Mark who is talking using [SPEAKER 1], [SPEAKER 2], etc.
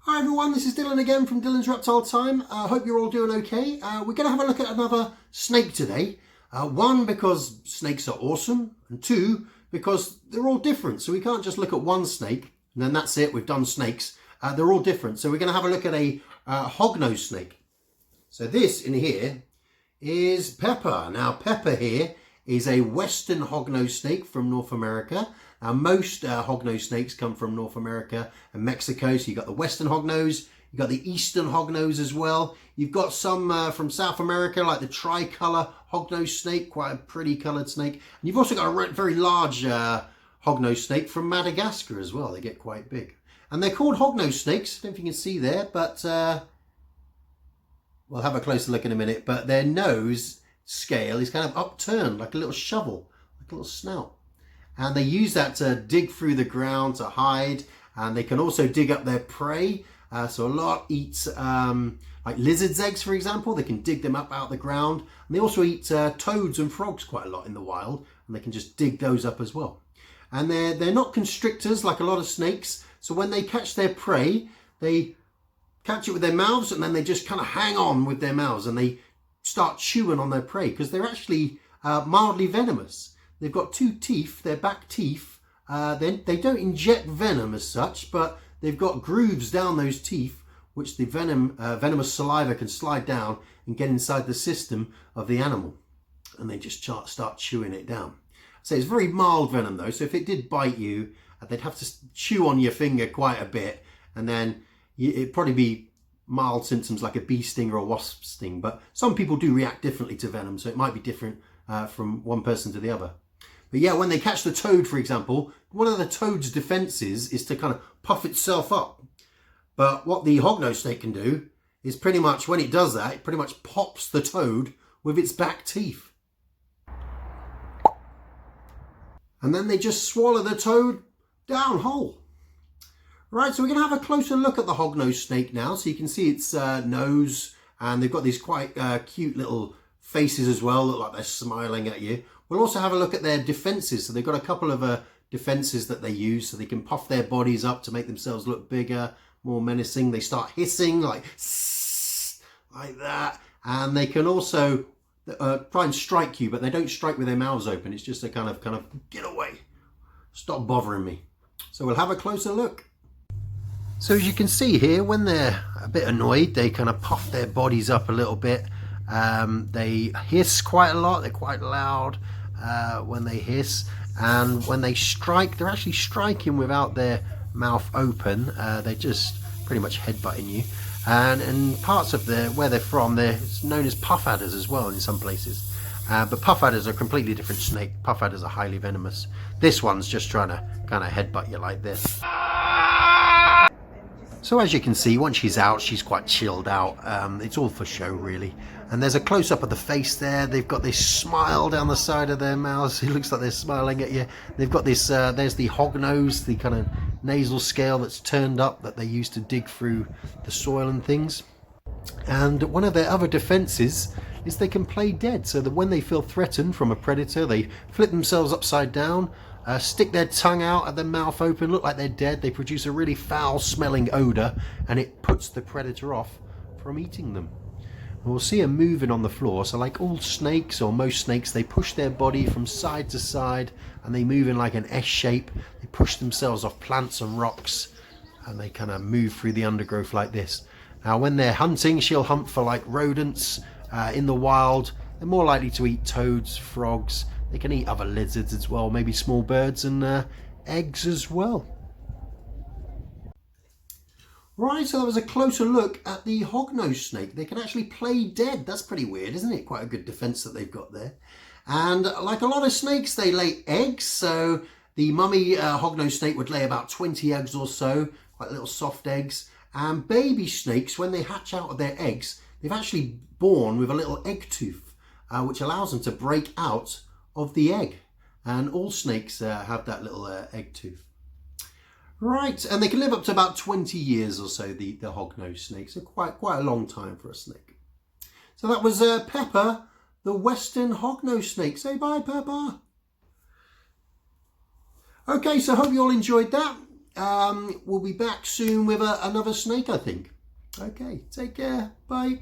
[SPEAKER 1] Hi everyone, this is Dylan again from Dylan's Reptile Time. I hope you're all doing okay. We're going to have a look at another snake today. One, because snakes are awesome, and two, because they're all different. So we can't just look at one snake and then that's it, we've done snakes. They're all different. So we're going to have a look at a hognose snake. So this in here is Pepper. Now Pepper here is a western hognose snake from North America. Most hognose snakes come from North America and Mexico. So you've got the western hognose, you've got the eastern hognose as well. You've got some from South America, like the tricolor hognose snake, quite a pretty coloured snake. And you've also got a very large hognose snake from Madagascar as well. They get quite big. And they're called hognose snakes. I don't know if you can see there, but we'll have a closer look in a minute. But their nose scale is kind of upturned, like a little shovel, like a little snout. And they use that to dig through the ground to hide, and they can also dig up their prey. So a lot eat like lizards' eggs, for example. They can dig them up out of the ground. And they also eat toads and frogs quite a lot in the wild, and they can just dig those up as well. And they're not constrictors like a lot of snakes. So when they catch their prey, they catch it with their mouths, and then they just kind of hang on with their mouths, and they start chewing on their prey because they're actually mildly venomous. They've got two teeth, their back teeth. They don't inject venom as such, but they've got grooves down those teeth, which the venomous saliva can slide down and get inside the system of the animal. And they just start chewing it down. So it's very mild venom though, so if it did bite you, they'd have to chew on your finger quite a bit, and then it'd probably be mild symptoms like a bee sting or a wasp sting. But some people do react differently to venom, so it might be different from one person to the other. But yeah, when they catch the toad, for example, one of the toad's defenses is to kind of puff itself up. But what the hognose snake can do is pretty much, when it does that, it pretty much pops the toad with its back teeth. And then they just swallow the toad down whole. Right, so we're going to have a closer look at the hognose snake now. So you can see its nose, and they've got these quite cute little faces as well, look like they're smiling at you. We'll also have a look at their defenses. So they've got a couple of defenses that they use, so they can puff their bodies up to make themselves look bigger, more menacing. They start hissing like that, and they can also try and strike you, but they don't strike with their mouths open. It's just a kind of get away, stop bothering me. So we'll have a closer look. So as you can see here, when they're a bit annoyed, they kind of puff their bodies up a little bit. They hiss quite a lot. They're quite loud when they hiss, and when they strike, they're actually striking without their mouth open. They're just pretty much headbutting you. And in parts of where they're from, they're known as puff adders as well in some places. But puff adders are a completely different snake. Puff adders are highly venomous. This one's just trying to kind of headbutt you like this. So as you can see, once she's out, she's quite chilled out. It's all for show, really. And there's a close-up of the face there. They've got this smile down the side of their mouths. It looks like they're smiling at you. They've got this, there's the hognose, the kind of nasal scale that's turned up that they use to dig through the soil and things. And one of their other defenses is they can play dead, so that when they feel threatened from a predator, they flip themselves upside down, stick their tongue out at their mouth open, look like they're dead. They produce a really foul smelling odour, and it puts the predator off from eating them. And we'll see them moving on the floor. So like all snakes, or most snakes, they push their body from side to side, and they move in like an S shape. They push themselves off plants and rocks, and they kind of move through the undergrowth like this. Now when they're hunting, she'll hunt for like rodents in the wild. They're more likely to eat toads, frogs. They can eat other lizards as well, maybe small birds and eggs as well. Right, so that was a closer look at the hognose snake. They can actually play dead. That's pretty weird, isn't it? Quite a good defense that they've got there. And like a lot of snakes, they lay eggs. So the mummy hognose snake would lay about 20 eggs or so, quite little soft eggs. And baby snakes, when they hatch out of their eggs, they've actually born with a little egg tooth, which allows them to break out of the egg. And all snakes have that little egg tooth. Right, and they can live up to about 20 years or so, the hognose snakes. So quite a long time for a snake. So that was Pepper, the western hognose snake. Say bye, Pepper. Okay, so hope you all enjoyed that. we'll be back soon with another snake, I think. Okay, take care. Bye.